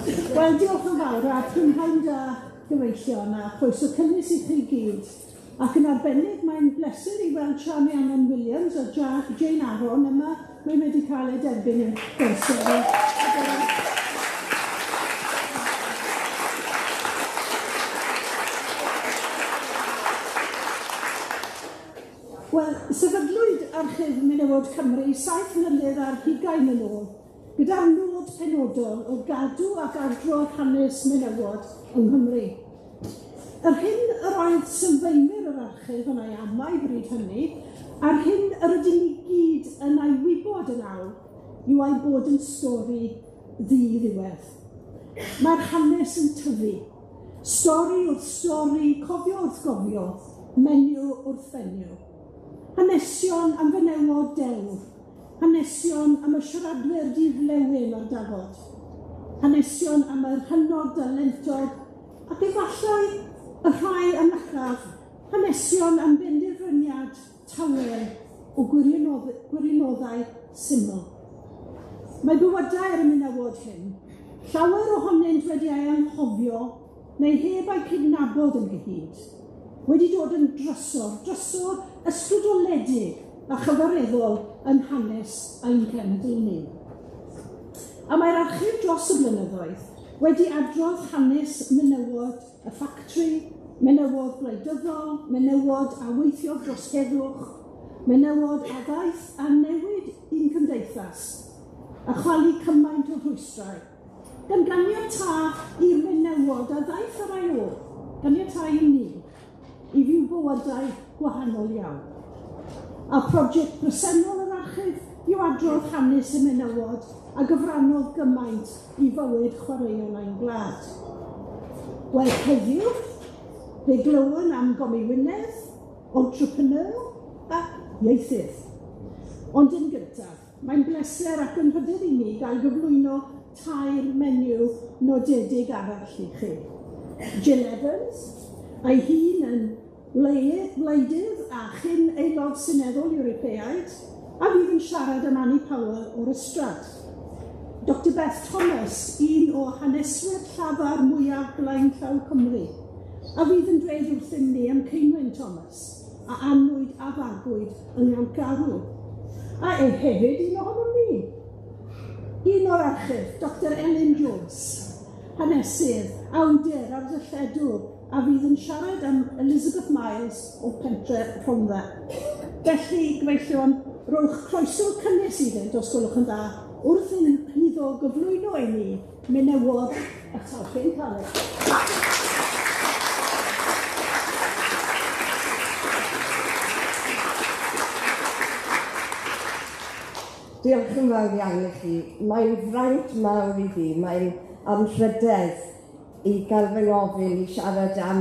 Wel, diolch yn fawr a prynhawn da gyfeillion a croeso cynnes i chi gyd. Ac yn arbennig, mae'n bleser i weld Sian Annan Williams a Jane Aron yma. Mae wedi cael ei derbyn yn gyrsi. Wel, sefydlwyd Archif Menywod Cymru 7 mlynedd ar 20 yn ôl, gyda'r nod penodol o gadw ac adrodd hanes menywod yng Nghymru. Yr hyn yr oedd sylfaenwyr yr archif yn ei amau bryd hynny, a'r hyn yr ydym ni gyd yn ei wybod yn awr, yw ei bod yn stori ddi-ddiwedd. Mae'r hanes yn tyfu. Stori wrth stori, cofio wrth gofio, menyw wrth fenyw. Hanesion am fenywod dewr. Hanesion am y siaradwyr diflewyn o'r dafod. Hanesion am yr hynod dalentog ac efallai y rhai ynychaf. Hanesion am benderfyniad tawer o gwirioneddau syml. Mae bywydau ar y menywod hyn. Llawer ohonynt wedi ei anghofio neu heb ei cydnabod yn gyhyd. Wedi dod yn drysor ysbrydoledig a chyfareddol yn hanes ein cenedl ni. A mae'r archif dros y blynyddoedd wedi adrodd hanes menywod y ffactri, menywod gwleidyddol, menywod a weithio dros heddwch, menywod a ddaeth a newid un cymdeithas, a chwalu cymaint o rhwystrau. Gan ganiata i'r menywod a ddaeth ar ei ôl, ganiata i ni, i fyw bywydau gwahanol iawn. A prosiect presennol yr archif yw adrodd hanes y menywod a gyfrannodd gymaint i fywyd chwaraeon ein gwlad. Wel heddiw, fe glywon am Comiwnydd, entrepreneur a ieithydd. Ond yn gyntaf, mae'n bleser ac yn hyder i mi gael gyflwyno tair menyw nodedig arall i chi. Jill Evans, a'i hun yn wleidydd a chyn aelod seneddol Ewropeaidd, a fydd yn siarad am Powell o'r ystrad. Dr Beth, un o haneswyr llafar mwyaf blaen llaw Cymru, a fydd yn dweud wrthym ni am Ceinwen a annwyd a fagwyd yng Nghampgarw. A hefyd un ohonom ni. Un o'r archif, Dr Elin hanesydd, awdur a dylledwr, a fydd yn siarad am Elizabeth Miles o pentre Rhondda. Felly, gyfeillion, rowch croeso cynnes iddynt, os gwelwch yn dda, wrth iddo gyflwyno i ni menywod y talcen caled. Diolch yn fawr iawn i chi. Mae'n fraint mawr i fi, mae'n anrhydedd i gael fy ngofyn i siarad am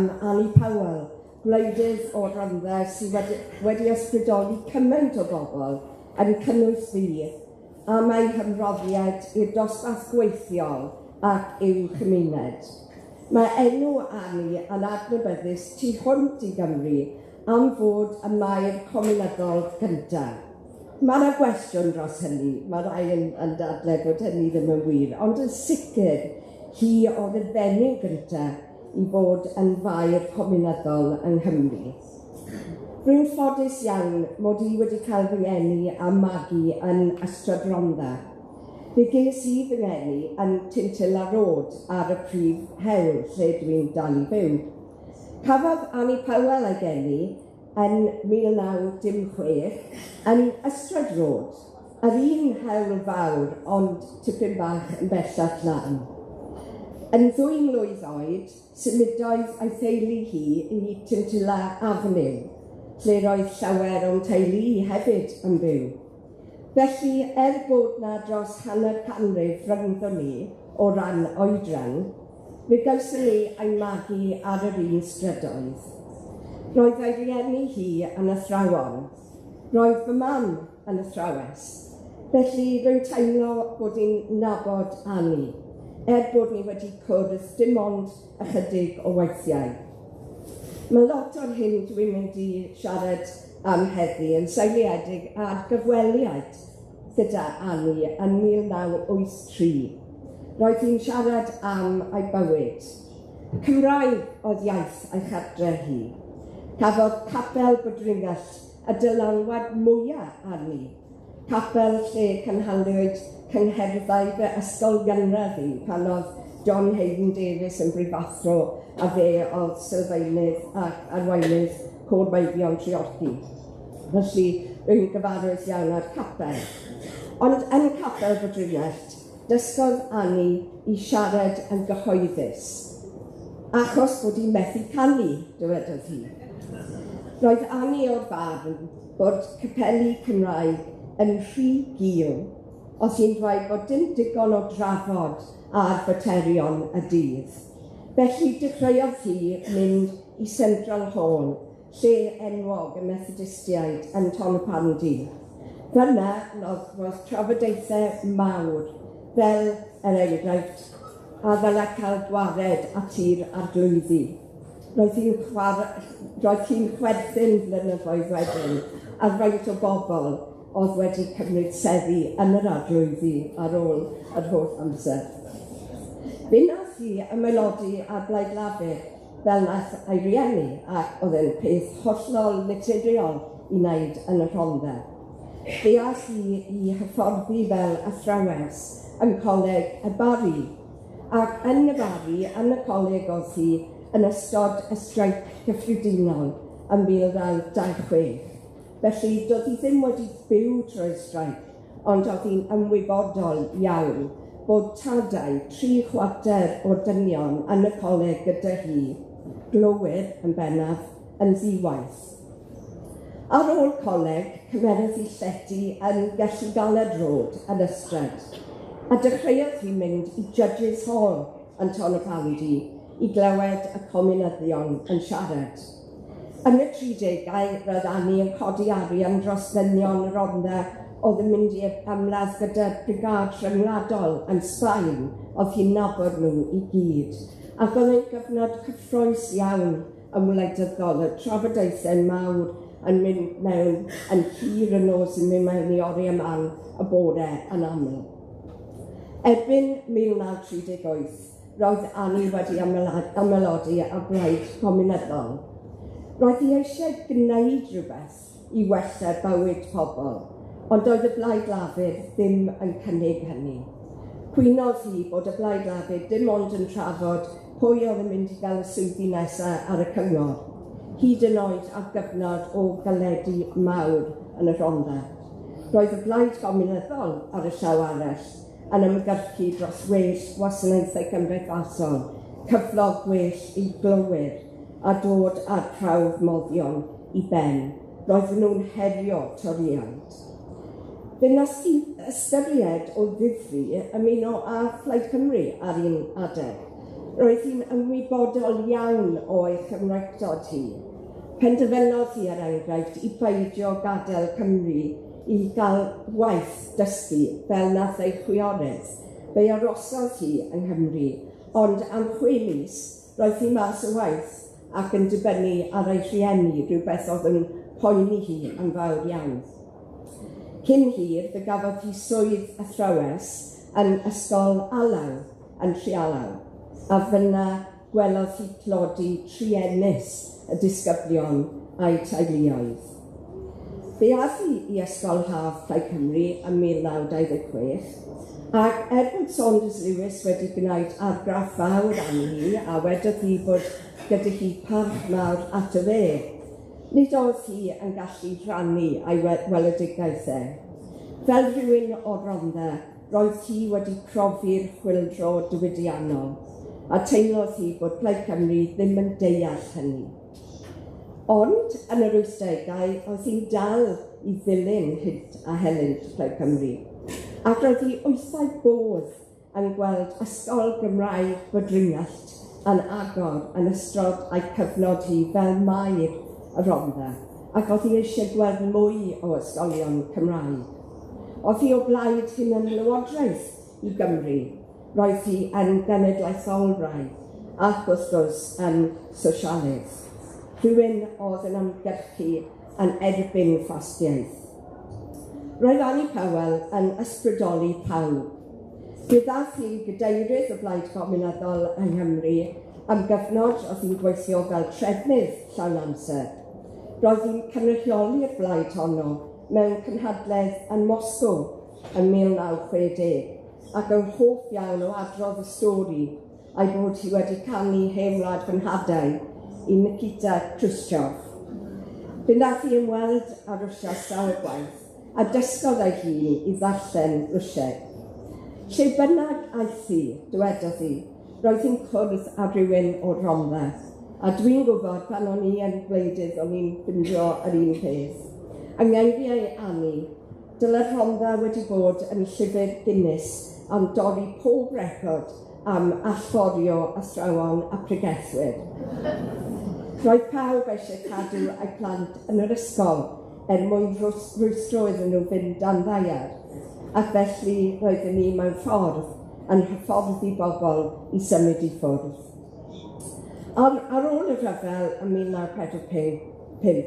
Powell, gwleidydd o Rhondda sydd wedi ysbrydoli cymaint o bobl yn cynnwys fi, a mae'n hymroddiad i'r dosbarth gweithiol ac i'w chymuned. Mae enw Annie yn adnabyddus tu hwnt i Gymru am fod y maer comiwnyddol gyntaf. Mae yna gwestiwn dros hynny, mae rai yn dadlau bod hynny ddim yn wir, ond yn sicr hi oedd y fenyw gyntaf i fod yn faer comiwnyddol yng Nghymru. Rwy'n ffodus iawn mod i wedi cael fy ngeni a magu yn Ystrad Rhondda. Fe ges i fy ngeni yn Tyntyl a Rôd ar y prif hewl lle dwi'n dal i fyw. Cafodd Powell ei geni yn 1916 yn Ystrad Rôd, yr un hewl fawr ond tipyn bach yn bellach lan. Yn 2 mlwydd oed, symudodd ei theulu hi i Tyntyla Avenue, lle roedd llawer o'n teulu hi hefyd yn byw. Felly, bod na dros hanner canrif rhyngddo ni o ran oedran, fe gawson ni ei magu ar yr un strydoedd. Roedd ei rieni hi yn athrawon. Roedd fy mam yn athrawes. Felly, rwy'n teimlo bod i'n nabod Annie, bod ni wedi cwrdd dim ond ychydig o weithiau. Mae lot o'r hyn dwi'n mynd i siarad am heddi yn seiliedig ar gyfweliad gyda Annie yn 1983. Roedd hi'n siarad am ei bywyd. Cymraeg oedd iaith ei chadre hi. Cafodd capel Bodringall y dylanwad mwyaf arni. Capel lle cynhaliwyd cyngherddau fy ysgol gynradd hi pan oedd John Hayden Davies yn brifathro a fe oedd sylfaenydd ac arweinydd cwrwyddion Treorchi. Felly, rwy'n gyfarwydd iawn ar capel. Ond yn capel Bodringall, dysgodd Annie i siarad yn gyhoeddus, achos bod hi'n methu canu, dywedodd hi. Roedd Annie o'r barn bod capeli Cymraeg yn rhy gul, os hi'n dweud bod dim digon o drafod ar faterion y dydd. Felly dechreuodd hi mynd i Central Hall, lle enwog y Methodistiaid yn Tonopandi. Fyna roedd trafodaethau mawr, fel er enghraifft, a ddylai cael gwared a tir arglwyddi. Roedd hi'n chwerthin blynyddoedd wedyn ar faint o bobl oedd wedi cymryd seddi yn yr arglwyddi ar ôl yr holl amser. Fe wnaeth hi ymaelodi ar Blaid Lafur fel nath ei rieni, ac oedd e'n peth hollol naturiol i wneud yn y Rhondda. Deall hi i hyfforddi fel athrawes yn coleg y Bari, ac yn y Bari, yn y coleg oedd hi yn ystod y streic cyffredinol yn 1926. Felly, doedd hi ddim wedi byw trwy'r streic, ond oedd hi'n ymwybodol iawn bod tadau 3/4 o'r dynion yn y coleg gyda hi, glowyr yn bennaf, yn ddiwaith. Ar ôl coleg, cymerodd hi llety yn Gelli Galed Road yn Ystrad, a dechreuodd hi mynd i Judges Hall yn Tonopandi i glywed y comunyddion yn siarad. Yn y 30au, roedd Annie yn codi arian dros ddynion y Rhondda oedd yn mynd i ymladd gyda brigad rhyngwladol yn Sbaen, oedd hi'n nabod nhw i gyd. Ac oedd e'n gyfnod cyffrous iawn ym wleidyddol, y trafodaethau mawr yn mynd mewn yn hir y nos yn mynd mewn i oriau man y bore yn aml. Erbyn 1938, roedd Annie wedi ymaelodi ar Blaid Comiwnyddol. Roedd hi eisiau gwneud rhywbeth i wella bywyd pobl, ond doedd y Blaid Lafur ddim yn cynnig hynny. Cwynodd hi bod y Blaid Lafur dim ond yn trafod pwy oedd yn mynd i gael y swyddi nesaf ar y cyngor, hyd yn oed ar gyfnod o galedu mawr yn y Rhondda. Roedd y Blaid Comiwnyddol ar y llaw arall yn ymgyrchu dros well gwasanaethau cymdeithasol, cyflog well i glowyr, a dod â'r prawf moddion i ben. Roedden nhw'n herio toriad. Fe wnaeth hi ystyried o ddifri ymuno â Plaid Cymru ar un adeg. Roedd hi'n ymwybodol iawn o'i chymreictod hi. Penderfynodd hi er enghraifft i beidio gadael Cymru i gael waith dysgu fel nath ei chwiorydd. Fe arosodd hi yng Nghymru, ond am 6 mis roedd hi mas y waith ac yn dibynnu ar ei rhieni, rhywbeth oedd yn poeni hi yn fawr iawn. Cyn hir, fe gafodd hi swydd athrawes yn ysgol Alaw yn Rhialaw, a fyna gwelodd hi clodi triennus y disgyblion a'i teuluoedd. Fe aeth hi i ysgol Haf Plaid Cymru yn 1926, ac bod Saunders Lewis wedi gwneud argraff fawr am hi, a wedodd hi bod gyda hi parch mawr at y fe, nid oedd hi yn gallu rhannu ei weledigaethau. Fel rhywun o Rhondda, roedd hi wedi profi'r chwyldro diwydiannol, a teimlodd hi bod Plaid Cymru ddim yn deall hynny. Ond, yn yr 80au, oedd hi'n dal i ddilyn hyd a helynt Plaid Cymru, ac roedd hi 8 bodd yn gweld ysgol Gymraeg Bodringall yn agor yn ystod a'i cyfnod hi fel mair y Rhondda, ac oedd hi eisiau gweld mwy o ysgolion Cymraeg. Oedd hi o blaid hyn yn lywodraeth i Gymru, roedd hi yn genedlaetholbraidd, ac wrth gwrs yn sosialydd. Rhywun oedd yn ymgyrchu yn erbyn ffastiaeth. Roedd Annie Powell yn ysbrydoli pawb. Fe ddath hi'n gydeirydd o Blaid Comiwnyddol yng Nghymru am gyfnod oedd hi'n gweithio fel trefnydd llawn amser. Roedd hi'n cynrychioli'r blaid honno mewn cynhadledd yn Moscow yn 1960 ac yn hoff iawn o adrodd y stori a'i bod hi wedi canu heimlad fy nhadau i Nikita Khrushchev. Fe nath hi ymweld â Rwsia sawl gwaith a dysgodd ei hun i ddarllen Rwsieg. Lle bynnag aeth hi, dywedodd hi, roedd hi'n cwrdd â rhywun o Rhondda, a dwi'n gwybod pan o'n i yn gwleidydd o'n i'n ffindio yr un peth. Yng ngeiriau Annie, dylai'r Rhondda wedi bod yn llyfr Guinness am dorri pob record am allforio athrawon a pregethwyr. Roedd pawb eisiau cadw eu plant yn yr ysgol mwyn rwystro iddyn nhw fynd dan ddaiar, ac felly roedden ni mewn ffordd yn hyfforddi bobl i symud i ffwrdd. Ar ôl y rhyfel yn 1945,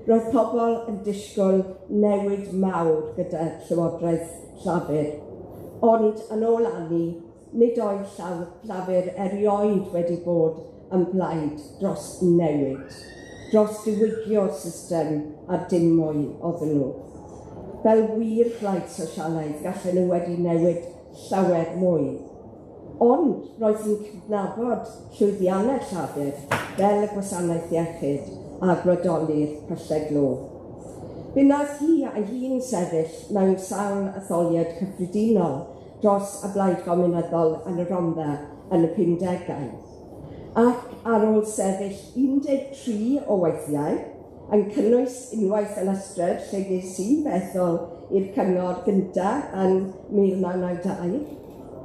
roedd pobl yn disgwyl newid mawr gyda Llywodraeth Llafur, ond yn ôl Annie, nid oedd Llafur erioed wedi bod yn blaid dros newid, dros diwygio'r system a dim mwy oedden nhw. Fel wir blaid sosialaidd gallen nhw wedi newid llawer mwy. Ond roedd hi'n cydnabod llwyddiannau Llafur fel y gwasanaeth iechyd a gwladoli'r pyllau glo. Fe wnaeth hi a'i hun sefyll mewn sawl etholiad cyffredinol dros y Blaid Comiwnyddol yn y Rhondda yn y 50au. Ac ar ôl sefyll 13 o weithiau, yn cynnwys unwaith yn ystod lle ges i fethol i'r cyngor gyntaf yn 1992,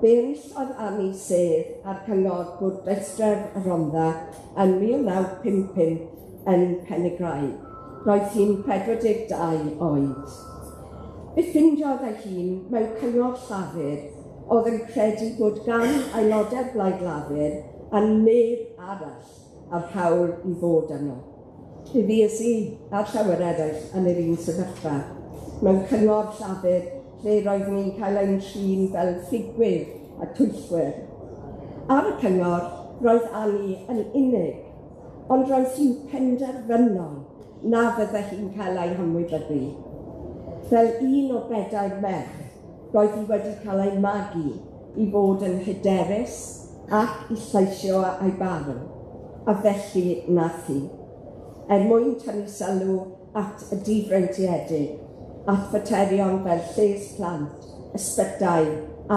fe enillodd Annie sedd ar cyngor Bwrdeistref y Rhondda yn 1955 yn Penygrau. Roedd hi'n 42 oed. Fe ffindiodd ei hun mewn cyngor Llafur oedd yn credu bod gan aelodau'r Blaid Lafur a neb arall ar hawl i fod yno. Fe fues i a'r llawer eraill yn yr un sefyllfa, mewn cyngor Llafur lle roeddwn ni'n cael ein trin fel ffigwyr a twyllwyr. Ar y cyngor, roedd Annie yn unig, ond roedd hi'n penderfynol na fyddai hi'n cael ei hymwybyddu. Fel un o 4 merch, roedd hi wedi cael ei magu i fod yn hyderus ac i lleisio ei barn, a felly nath hi. Mwyn tynnu sylw at y difreintiedig, at faterion fel lles plant, ysbytau,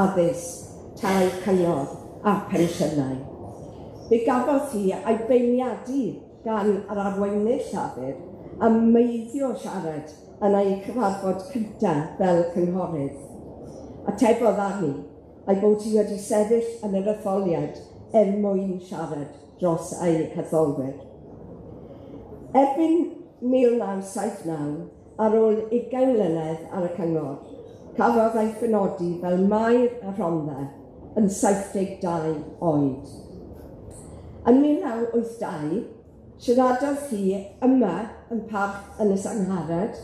addysg, tai cyngor a pensiynau. Fe gafodd hi ei beirniadu gan yr arweinydd Llafur am meiddio siarad yn ei cyfarfod cyntaf fel cynghorydd. Atebodd Annie ei bod hi wedi sefyll yn yr etholiad mwyn siarad dros ei hetholwyr. Erbyn 1979, ar ôl 20 mlynedd ar y cyngor, cafodd ei ffynodi fel maer y Rhondda yn 72 oed. Yn 1982, siaradodd hi yma yn parc Ynys Angharad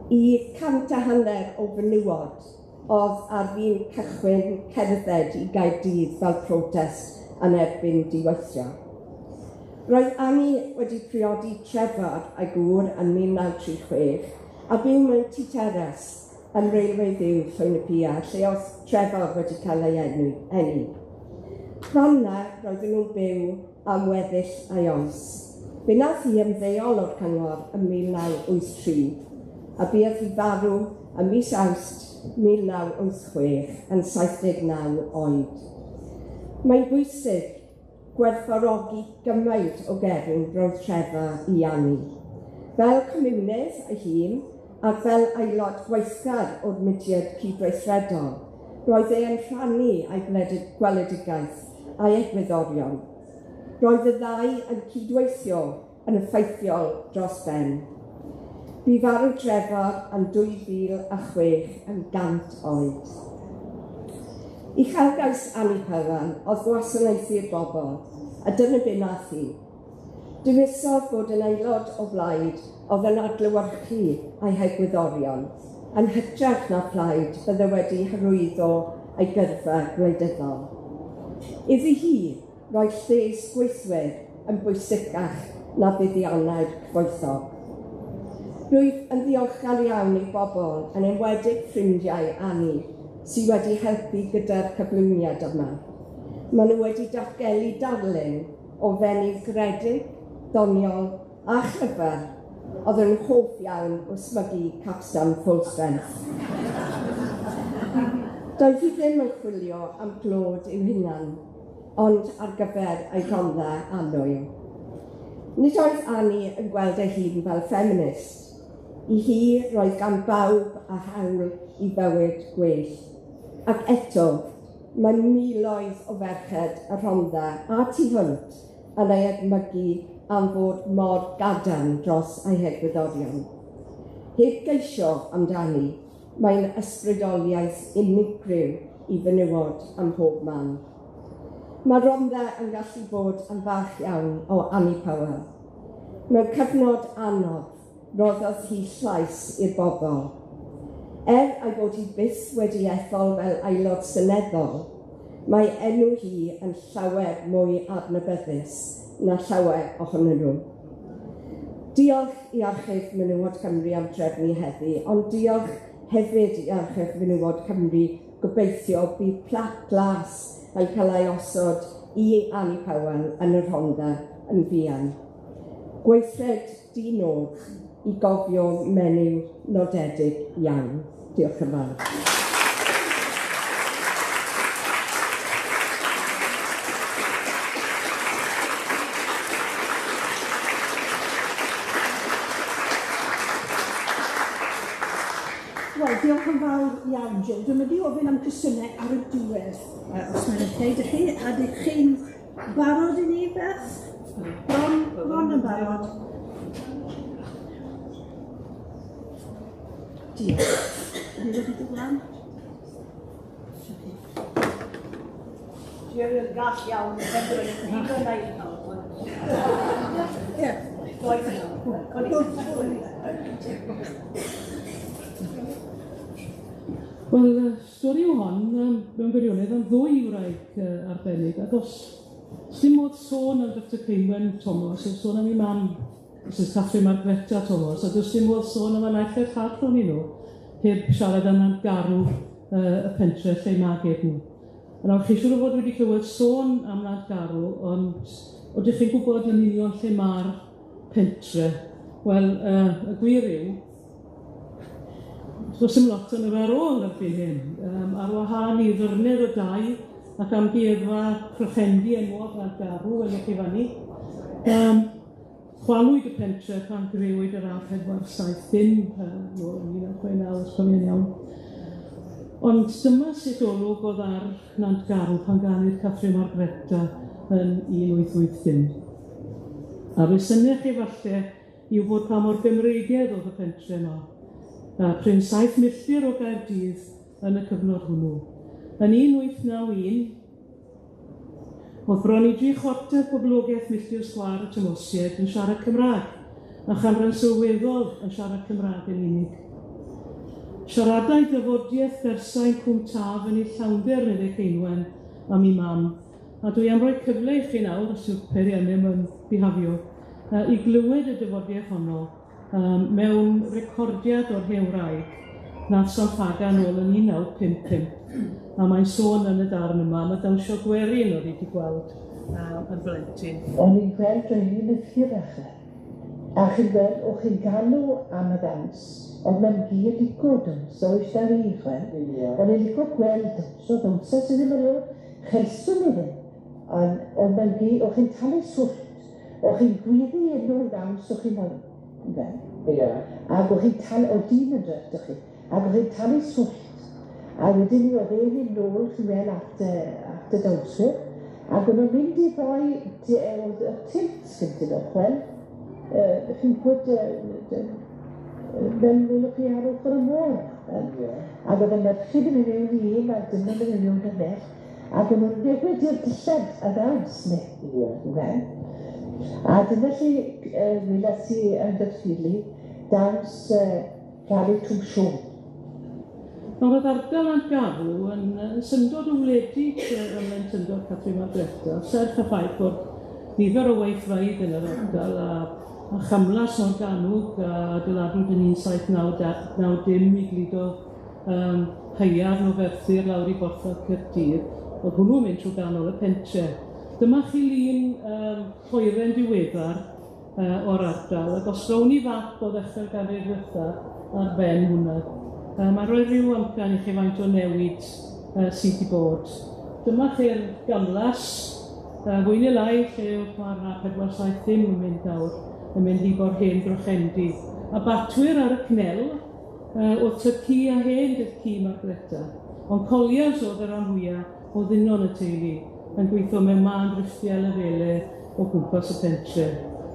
i 150 o fenywod oedd ar fin cychwyn cerdded i Gaerdydd fel protest yn erbyn diweithio. Roedd Annie wedi priodi Trefor a'i gŵr yn 1936 a byw mewn tŷ teres yn reilfeydd uwch Llwyn y Pia, lle oedd Trefor wedi cael ei enni. Rhonna roedden nhw'n byw am weddill ei oes. Fe nath hi ymddeol o'r cyngor yn 1983 a buodd hi farw ym mis Awst 1986 yn 79 oed. Mae'n bwysig gwerthfawrogi gymaint o gefn roedd Trefor i Annie. Fel Comiwnydd ei hun, ac fel aelod gweithgar o'r mudiad cydweithredol, roedd ei yn rhannu ei gweledigaeth a'i egwyddorion. Roedd y ddau yn cydweithio yn effeithiol dros ben. Bu farw Trefor yn 2006 yn 100 oed. Uchelgais Annie Powell oedd gwasanaethu'r bobl, a dyna be nath hi. Dywesodd bod yn aelod o blaid oedd yn adlewyrchu ei hegwyddorion, yn hytrach na plaid bydde wedi hyrwyddo a'i gyrfa gwleidyddol. Iddi hi, roedd lles gweithwyr yn bwysicach na fuddiannau'r cyfoethog. Rwyf yn ddiolchgar iawn i bobl, yn enwedig ffrindiau Annie, sydd wedi helpu gyda'r cyflwyniad yma. Maen nhw wedi datgelu darlun o fenyw gredig, doniol a chlyfar, oedd yn hoff iawn o smygu capsan full strength. Doedd hi ddim yn chwilio am glod i'w hunan, ond ar gyfer ei rhondda annwyl. Nid oedd Annie yn gweld ei hun fel ffeminist. I hi roedd gan bawb a hawl i bywyd gwell. Ac eto, mae miloedd o ferched y rhondda a tu hwnt yn ei edmygu am fod mor gadarn dros ei hegwyddorion. Heb geisio amdani, mae'n ysbrydoliaeth unigryw i fenywod am pob man. Mae rhondda yn gallu bod yn fach iawn o Annie Powell. Mewn cyfnod anodd, roddodd hi llais i'r bobl. Ei bod hi byth wedi ethol fel aelod seneddol, mae enw hi yn llawer mwy adnabyddus na llawer ohonyn nhw. Diolch i Archif Menywod Cymru am trefnu heddi, ond diolch hefyd i Archif Menywod Cymru gobeithio bydd plat glas yn cael ei osod i Annie Powell yn y Rhondda yn fuan. Gweithred di-nod i gofio menyw nodedig iawn. Diolch yn fawr. Wel, diolch yn fawr iawn, Jill. Dwi'n mynd i ofyn am cwestiynau ar y diwedd, os mae'n OK. Ydych chi'n barod i ni, Beth? Bron yn barod. Diolch. Ni wedi dod lan? Dwi'n gall iawn, dwi'n gwneud nawr. Ie. Doedd nawr. Wel, stori o hon, mewn gwirionedd, am ddwy wraig arbennig, ac os dim modd sôn am Dr Ceinwen Thomas, os sôn am ei mam, Mrs Catherine Margreta Thomas, ac os dim modd sôn am anailledd llall rhwng nhw, heb siarad am garw y pentre lle mae gyd nhw. Nawr, chi siŵr o fod wedi clywed sôn am nad garw, ond ydych chi'n gwybod yn union lle mae'r pentre? Wel, y gwir yw, does dim lot yn ar ôl erbyn hyn, ar wahân i ddyrnedd o dau ac am geirfa prochendu enwog nad garw yn y cyfannu. Chwalwyd y pentre pan grewyd yr A470 nôl yn 1969, os cofio'n iawn. Ond dyma sut olwg oedd ar Nant Garw pan gani'r Catherine Margreta yn 1885. A fe syniach efallai yw bod pa mor gymreigedd oedd y pentre yma. Pryn 7 milltir o Gaerdydd yn y cyfnod hwnnw. Yn 1891, oedd bron i 3/4 poblogaeth milltir sgwâr y Tymosied yn siarad Cymraeg, a chanran sylweddol yn siarad Cymraeg yn unig. Siaradau dyfodiaeth Bersain Cwm Taf yn ei llawnder nid ei Ceinwen am ei mam, a dwi am roi cyfle i chi nawr, os yw'r peiriannau yn bihafio, i glywed y dyfodiaeth honno mewn recordiad o'r hewraig nath Sonffagan ôl yn 1955. A mae'n sôn yn y darn yma, mae dawnsio gwerin oedd wedi gweld yn blentyn. O'n i'n gweld o'n un ythyr achau. A chi'n gweld, o'ch chi'n galw am y ddawns, ond mae'n gyd i godwm, so eisiau i chwen. O'n i'n licio gweld dawnsio sydd ddim yn ôl, chelswn i ddim. Ond mae'n gyd, o'ch chi'n talu swllt, o'ch chi'n gwyddi enw'r ddawns, o'ch chi'n mwyn. Ac o'ch chi'n talu, o dyn yn dweud chi, ac o'ch chi'n talu swllt. A wedyn ni oedd ein nôl chi'n mewn at y dawnswyr, ac o'n nhw'n mynd i roi y tilt gyntaf o'ch wen, chi'n gwybod, fel wylwch chi ar ochr y môr. Ac oedd y merched yn mynd i un, a dyna yn mynd i bell, ac o'n nhw'n newid i'r dillad a ddawns ni. A dyna lle wylas i yn dyrffili, dawns Rari Twm Siôn. Ond roedd ardal Nantgarw yn syndod o wledig yn Lentyndod Catrin Margreta, serch y ffaith bod nifer o weithfeydd yn yr ardal a chamlas organwg a adeiladwyd yn 1790 i gludo haearn o Ferthyr lawr i borthwedd Caerdydd, oedd hwnnw'n mynd trwy ganol y pentre. Dyma chi lun hoeren diweddar o'r ardal, ac os rown ni fap o ddechrau'r ganrif ddiwethaf ar ben hwnna, mae'n rhoi rhyw amcan i chi faint o newid sydd wedi bod. Dyma chi'r gamlas, fwy neu lai lle oedd mae'r 47 ddim yn mynd nawr, yn mynd i bo'r hen Grochendi. A batwyr ar y cnel, oedd Tyrci a hen Tyrci Margreta. Ond colias oedd yr anhwyaf o ddinon y teulu, yn gweithio mewn man driftiau lefele o gwmpas y pentre.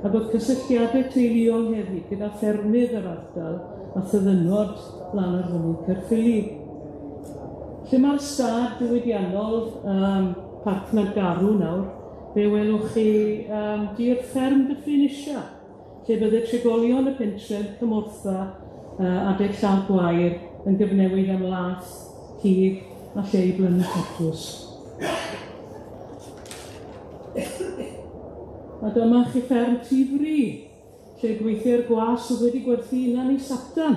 Ac oedd cysylltiadau teuluol hefyd gyda ffermydd yr ardal a thyddynod lan ar fyny Caerffili. Lle mae'r stad diwydiannol Parc Nantgarw nawr, fe welwch chi dir fferm Dyffryn lle bydde trigolion y pentref Cymortha a De Llaw Gwair yn gyfnewid am laeth, cig a lle i blynu tatws. A dyma chi fferm Tifri, lle gweithio'r gwas oedd wedi gwerthu unan i Satan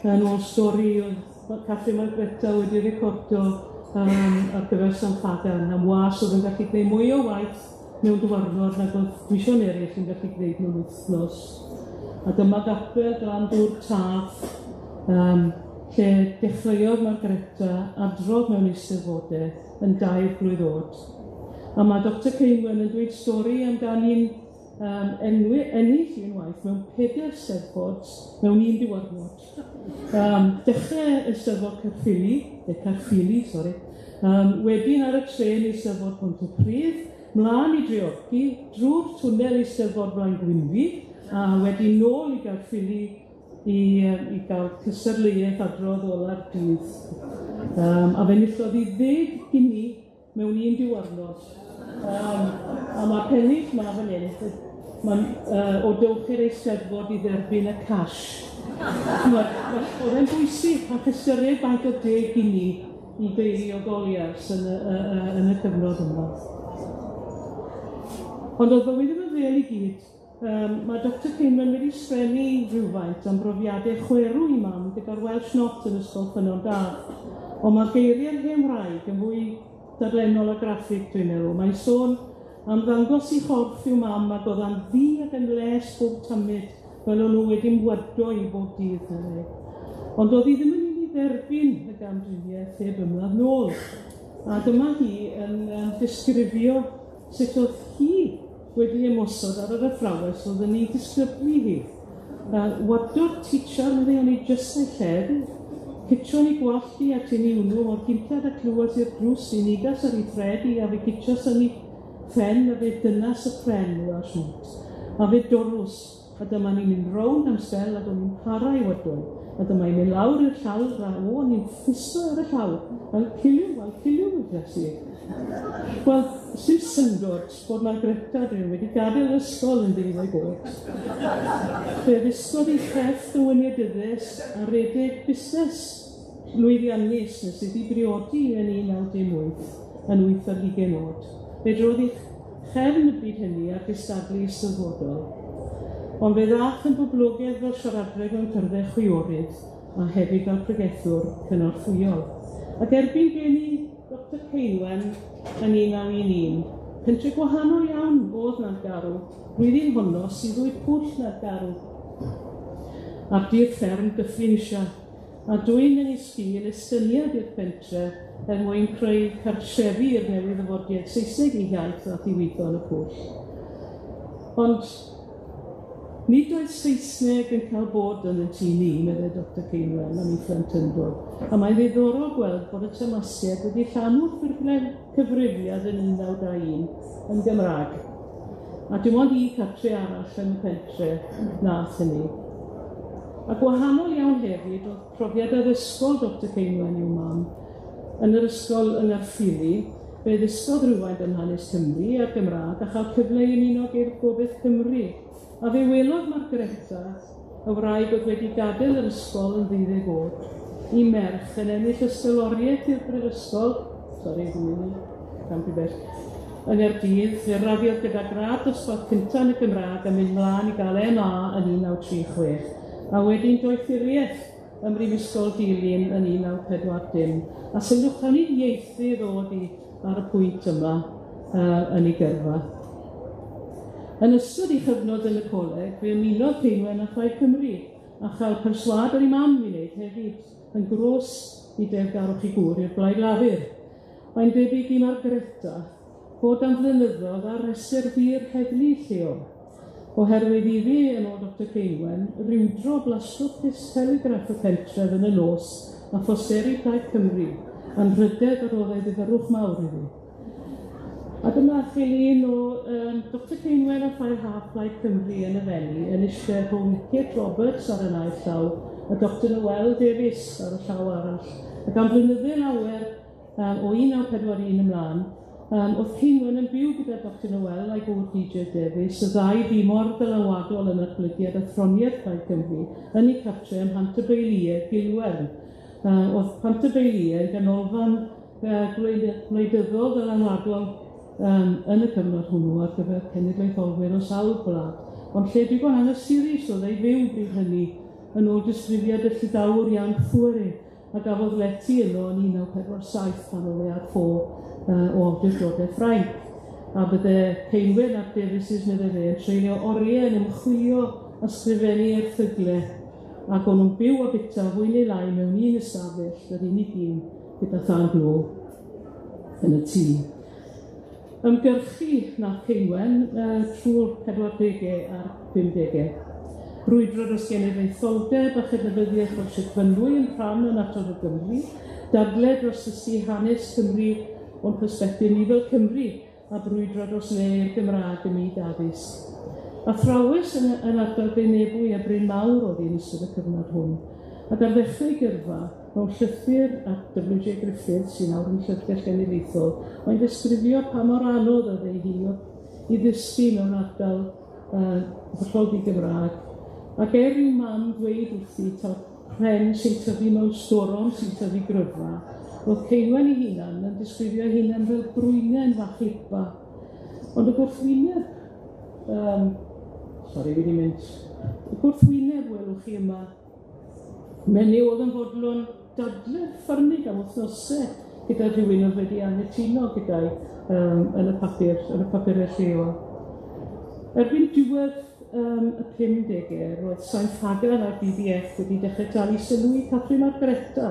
yn ôl stori oedd Catrin Margreta wedi recordo ar gyfer San Fagan am was oedd yn gallu gwneud mwy o waith mewn dywarnod nag oedd gweision eraill yn gallu gwneud mewn wythnos. A dyma gapel Glan Dŵr Taf, lle dechreuodd Margreta adrodd mewn eisteddfodau yn 2 blwydd oed. A mae Dr Ceinwen yn dweud stori amdani'n ennill unwaith mewn 4 eisteddfod mewn 1 diwarnod. Dechrau eisteddfod Caerffili, wedyn ar y tren eisteddfod Pontypridd, mlaen i Dreorci, drwy'r twnnel eisteddfod Blaen Gwynfi, a wedyn nôl i Caerffili i gael cystadleuaeth adrodd ola'r dydd. A fe nillodd i 10 gini mewn 1 diwarnod. A mae'r pennill ma fan hyn, o dewch i'r eisteddfod i dderbyn y cash. Oedd e'n bwysig ac ystyried faint o 10 gini i deulu o Golias yn y cyfnod yma. Ond oedd bywyd yn fel i gyd, mae Dr Ceinwen wedi sgwennu rhywfaint am brofiadau chwerw i mam gyda'r Welsh Not yn ysgol Ffynnon Daf. Ond mae geiriau'r hen wraig yn fwy dadlennol a graffig, dwi'n meddwl. Mae'n sôn am ddangos i chorff i'w mam ac oedd am ddi ac yn les bob tamid fel o'n nhw wedi mwydo i bob dydd hynny. Ond oedd hi ddim yn mynd i dderbyn y gamdriniaeth heb ymladd nôl. A dyma hi yn disgrifio sut oedd hi wedi ymosod ar yr athrawes oedd yn ei disgriflu hi. Wadodd teacher meddwl o'n i jyst ei lled, Cytio ni gwallt at un i wnnw o'r gynllad a clywed i'r drws i nigas ar ei thredi a fe gytios yn ei ffen a fe dynas y pren o aswnt. A fe dorws, a dyma ni'n mynd rown am stel ac o'n i'n para i wadwn. A dyma i'n mynd lawr i'r llaw a o'n i'n ffiso ar y llaw. Wel, ciliw y glasi. Wel, sy'n syndod bod Margreta wedi gadael ysgol yn ddiwedd ei bod. Fe ddisgodd ei crefft o wyniadyddes a redeg busnes lwyddiannus nes sydd wedi briodi yn 1918 yn 8 oed. Fe drodd eich chefn y byd hynny ar gystadlu eisteddfodol. Ond fe ddath yn boblogaidd fel siaradwyr mewn cyrdde chwiorydd a hefyd fel pregethwr cynorthwyol. Ac erbyn geni Dr Ceinwen yn 1911, pentre gwahanol iawn oedd Nantgarw, blwyddyn honno sydd ddwy pwll Nantgarw. Ar dir fferm Dyffryn, a dwi'n yn ei sgil estyniad i'r pentre mwyn creu cartrefi i'r newydd ddyfodiad Saesneg ei iaith a ddiwyddo yn y pwll. Ond nid oedd Saesneg yn cael bod yn y tŷ ni, meddwl Dr Ceinwen am ei phlentyndod. A mae'n ddiddorol gweld bod y tymasiad wedi llanw'r ffurflen cyfrifiad yn 1921 yn Gymraeg. A dim ond i cartre arall yn y pentre nath hynny. A gwahanol iawn hefyd oedd profiad addysgol Dr Ceinwen i'w mam. Yn yr ysgol yng Nghaerffili, fe ddysgodd rhywfaint yn hanes Cymru a'r Gymraeg a chael cyfle i ymuno gyda'r Gobaith Cymru. A fe welodd Margreta, y wraig oedd wedi gadael yr ysgol yn 12 oed, I merch yn ennill ysgoloriaeth i'r brifysgol, yng Nghaerdydd, fe raddiodd gyda grad dosbarth cyntaf yn y Gymraeg a mynd mlaen i gael MA yn 1936, a wedyn doethuriaeth ym Mhrifysgol Dilyn yn 1940, a syliwch hynny ieithydd oedd hi ar y pwynt yma yn ei gyrfa. Yn ystod ei chyfnod yn y coleg, fe ymunodd Ceinwen â Phaid Cymru, a chael perswad ar ei mam i wneud hefyd yn gros i deyrgarwch i gŵr i'r Blaid Lafur. Mae'n debyg i Margareta bod am flynyddoedd ar reserfi'r heddlu lleol, oherwydd i fi yn ôl Dr Ceinwen, rywdro blastwch telegraff y pentref yn y nos a phosteri Plaid Cymru, a'n rhydedd yr oedd ei ddifyrwch mawr i fi. A dyma Elin o Dr Ceinwen a Phaid Haf Plaid Cymru yn y Fenni, yn eistedd rhwng Kate Roberts ar y naill llaw, a Dr Powell Davies ar y llaw arall. Ac am flynyddoedd lawer o 1941 ymlaen, oedd Ceinwen yn byw gyda Dr Powell a'i gŵr DJ Davies, y ddau bimor dylanwadol yn atblygiad a throniaeth Plaid Cymru, yn ei cartre ym Mhantybeiliau, Gilwern. Oedd Mhantybeiliau yn ganolfan gwleidyddol dylanwadol yn y cyfnod hwnnw ar gyfer cenedlaetholwyr o sawl gwlad. Ond lle dwi gwahanol series oedd ei fyw bryd hynny yn ôl disgrifiad y Llydawr iawn Ffwri, a gafodd leti yno yn 1947 pan oedd ei ar ffô o awdurdodaeth Ffrainc. A bydde Ceinwen ac Davies medde fe yn treulio oriau yn ymchwilio ysgrifennu erthyglau, ac o'n nhw'n byw a bita fwy neu lai mewn un ystafell, yr unig un gyda thân glo yn y tŷ. Ymgyrchu nath Ceinwen trwy'r 40au a'r 50au. Brwydro dros genedlaetholdeb a chydnabyddiaeth o'r Cyflwyniadau yn rhan yn Adrodd o Gymru, dadle dros ddysgu hanes Cymru o'n persbectif ni fel Cymru, a brwydro dros le i'r Gymraeg ym myd addysg. A thrawes yn ardal Benywod a Bryn Mawr oedd hi'n ystod y cyfnod hwn. Ac ar ddechrau gyrfa, mewn llythyr at W.J. Griffith, sy'n awr yn llythyr genedlaethol, mae'n disgrifio pa mor anodd oedd ei hi i ddysgu mewn ardal hollol di-Gymraeg. Ac i'w mam dweud wrthi taw pren sy'n tyfu mewn storom sy'n tyfu gryfa, roedd Ceinwen ei hunan yn disgrifio ei hunan fel brwynen fach lipa. Ond y gwrthwyneb, y gwrthwyneb welwch chi yma, Menywod yn fodlon dadle ffyrnig am wythnosau gyda rhywun oedd wedi anghytuno gyda'i yn y papurau lleol. Erbyn diwedd y 50au, roedd Saith Hagan a'r BBF wedi dechrau talu sylw i Catrin Margareta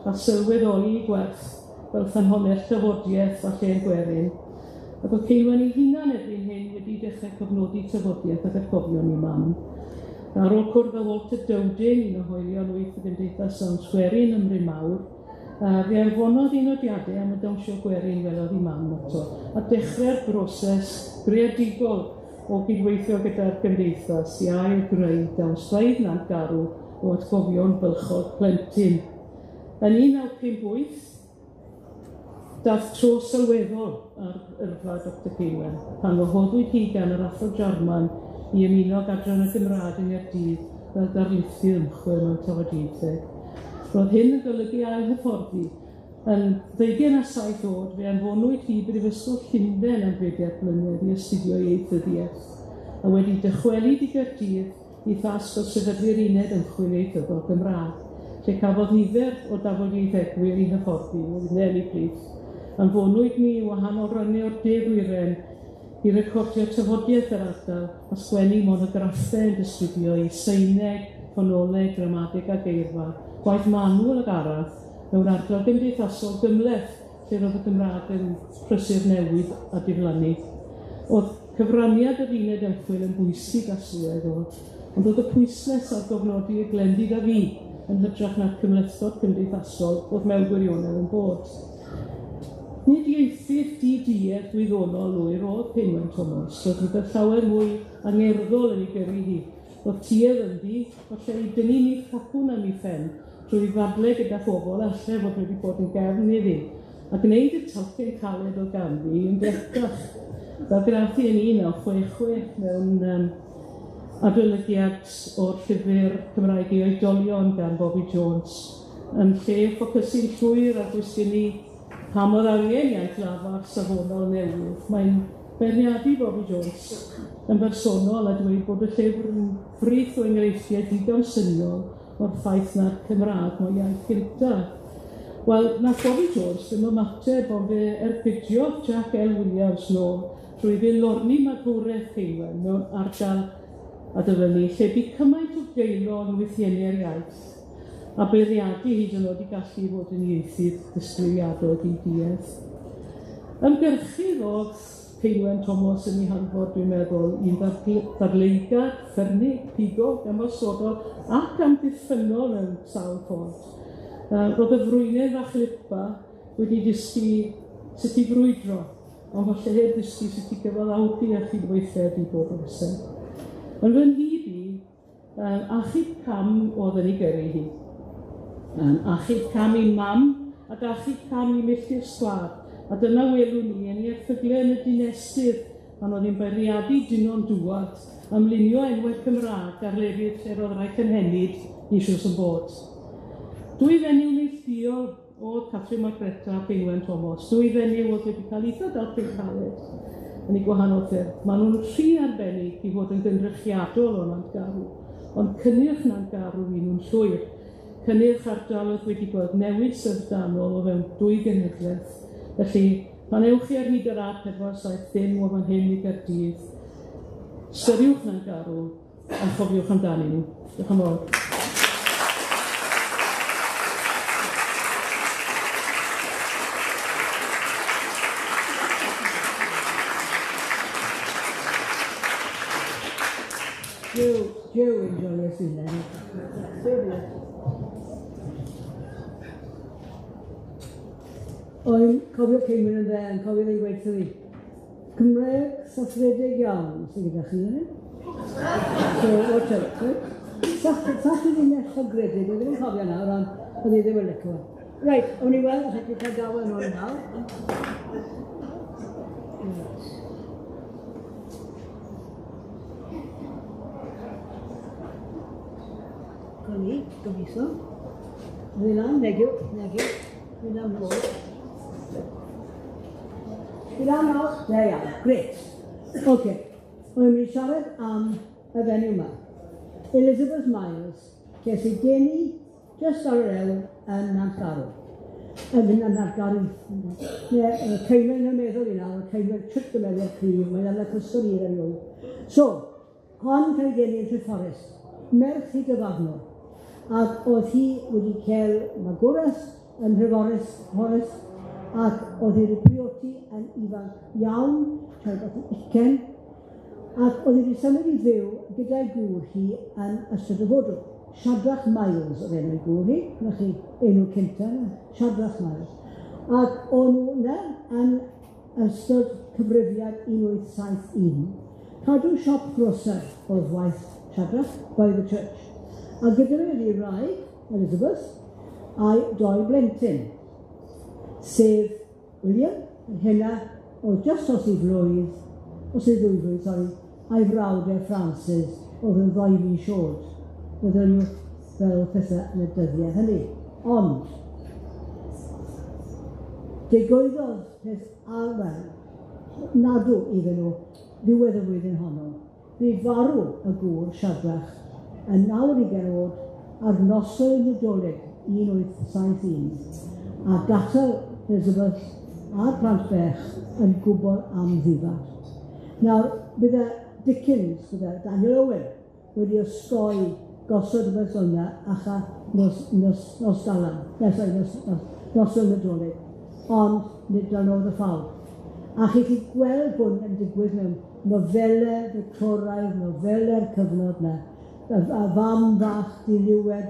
a sylweddoli ei gwerth fel ffynhonnell tafodiaeth a lle gwerin. Ac oedd Ceinwen ei hunan erbyn hyn wedi dechrau cofnodi tafodiaeth ac atgofion ei mam. Ar ôl cwrdd â Walter Dowding, un o hoelion wyth y Gymdeithas Sawns Gwerin ym Mryn Mawr, fe anfonodd un o diadau am y dawnsio Gwerin welodd ei mam eto, a dechrau'r broses greadigol o gydweithio gyda'r Gymdeithas i ail greu dawnsfeydd nant garw o atgofion bylchod plentyn. Yn 1958, daeth tro sylweddol ar yrfa Dr Ceinwen, pan wahoddwyd hi gan yr Athro Jarman i ymuno gadran y Gymraeg yn Nghaerdydd fel darlithydd ymchwil mewn tafodieithau. Roedd hyn yn golygu ail hyfforddi. Yn 27 oed, fe anfonwyd hi Brifysgol Llundain am 30 blynedd i astudio ieithyddiaeth, a wedi dychwelyd i Gaerdydd i ddasg o sefydlu'r uned ymchwil ieithyddol Gymraeg, lle cafodd nifer o dafodieithegwyr i hyfforddi, oedd Elin Beth. Anfonwyd ni i wahanol rynnau o'r de-ddwyren i recordio tafodiaeth yr ardal a sgwennu monograffau yn disgrifio i Seineg, ffonoleg, gramadeg a geirfa, gwaith manwl ag araf mewn ardal gymdeithasol gymleth lle roedd y Gymraeg yn prysur newid a diflannu. Oedd cyfraniad yr uned ymchwil yn bwysig a sylweddol, ond oedd y pwyslais ar gofnodi y glendid a fi yn hytrach na'r cymlethdod cymdeithasol oedd mewn gwirionedd yn bod. Nid ieithydd di-diedd wyddonol lwyr oedd Ceinwen Thomas, oedd rhywbeth llawer mwy angerddol yn ei gyrru hi. Oedd tuedd ynddi, oedd lle i dynnu ni ffacwn am ei ffen, trwy ddadle gyda phobl alle fod wedi bod yn gefn iddi, a gwneud y talcen caled o ganddi yn bellach. Fel grathi yn 1966 mewn adolygiad o'r llyfr Cymraeg i oedolion gan Bobby Jones, yn lle ffocysu'n llwyr ar gwestiynu pam oedd angen iaith lafar safonol newydd. Mae'n beirniadu Bobby Jones yn bersonol a dweud bod y llyfr yn frith o enghreifftiau digon syniol o'r ffaith na'r Cymraeg mae iaith gyntaf. Wel, nath Bobby Jones ddim ymateb ond fe erbydiodd Jack L. Williams nôl drwy ddilorni magwraeth Ceinwen mewn ardal a dyfynu lle bu cymaint o geilo yn wythiennu'r iaith a beirniadu hyd yn oed i gallu fod yn ieithydd dysgwyliadol di-diedd. Ymgyrchydd oedd Ceinwen Thomas yn ei hanfod, dwi'n meddwl, un ddarleigad, ffyrnig, pigog, ymosodol ac amddiffynol yn sawl ffordd. Roedd y frwynydd a chlipa wedi dysgu sut i frwydro, ond falle heb dysgu sut i gyfaddawdi a chydweithredu bob amser. Yn fy nhib i, achub cam oedd yn ei gyrru hi. Achub cam i mam ac achub cam i milltir sgwad. A dyna welwn ni yn ei erthyglau yn y dinestydd pan oedd hi'n beirniadu dynon dŵad am lunio enwau Cymraeg ar lefydd lle roedd rai cynhenid eisiau yn bod. Dwy fenyw neilltuol oedd Catrin Margreta a Ceinwen Thomas. Dwy fenyw oedd wedi cael eitha dalpyn caled yn ei gwahanol ffyrdd. Maen nhw'n rhy arbennig i fod yn gynrychiadol o Nantgarw, ond cynnyrch Nantgarw i nhw'n llwyr. Cynnyrch ardal oedd wedi gweld newid syfrdanol o fewn 2 genhedlaeth. Felly, pan ewch chi ar hyd yr A470 o fan hyn i Gaerdydd, styriwch na'n garw a chofiwch amdani nhw. Diolch yn fawr. Joe yn joio sy'n dweud. O'n cofio Ceinwen yn dde, yn cofio ei weithio fi. Cymraeg saffredig iawn sy'n gyda chi yn So, watch out, right? Sach chi ddim eich o gredu, dwi ddim yn cofio nawr, ond oedd i ddim yn licio. Right, o'n i weld, sach chi'n cael gael yn ôl nawr. Con i, gobeithio. Fy'n am, negiw. Fy'n am fod. Fy'n am nawr? There iawn, great. OK, o'n i'n mynd i siarad am y fenyw yma. Elizabeth Miles, ces i geni just ar yr ewl yn Nantgarw. Yn Nantgarw. Ceinwen yn meddwl i nawr, Ceinwen tric y meddwl cryf, mae'n yna cwstwn i'r eriol. So, hon cael geni yn Treforest, merch i gyfagno. Ac oedd hi wedi cael magwraeth yn Treforest, ac oedd hi'n priodi yn ifanc iawn, traed at y ucen, ac oedd hi wedi symud i fyw gyda'i gŵr hi yn ystod y fodrw. Siaradwyr Miles oedd enw'r gŵr hi, na chi enw cynta, Siaradwyr Miles. Ac o'n nhw yna yn ystod cyfrifiad 1871. Cadw siop grosau oedd waith Siaradwyr by the church. A gyda ni wraig, Elizabeth, a'i 2 blentyn, sef William, hynna o just os i flwydd, a'i frawdau Francis, oedd yn 2 fi siod. Byddwn nhw fel pethau yn y dyddiau hynny. Ond, digwyddodd peth alwen, nadw iddyn nhw, ddiwedd y flwyddyn honno. Bu farw y gŵr Siaradwyr yn 90 oed ar noswyl Nadolig 1871 a gadael Elizabeth a'r plant bech yn gwybod am ddifad. Nawr, bydde Dickens, bydde Daniel Owen wedi osgoi gosod y beth yna acha nos galan, noswyl Nadolig, ond nid dan oedd y ffawr. A chi gweld hwn yn digwydd mewn nofelau Victoraidd, nofelau'r cyfnod yna. A fam fach diliwed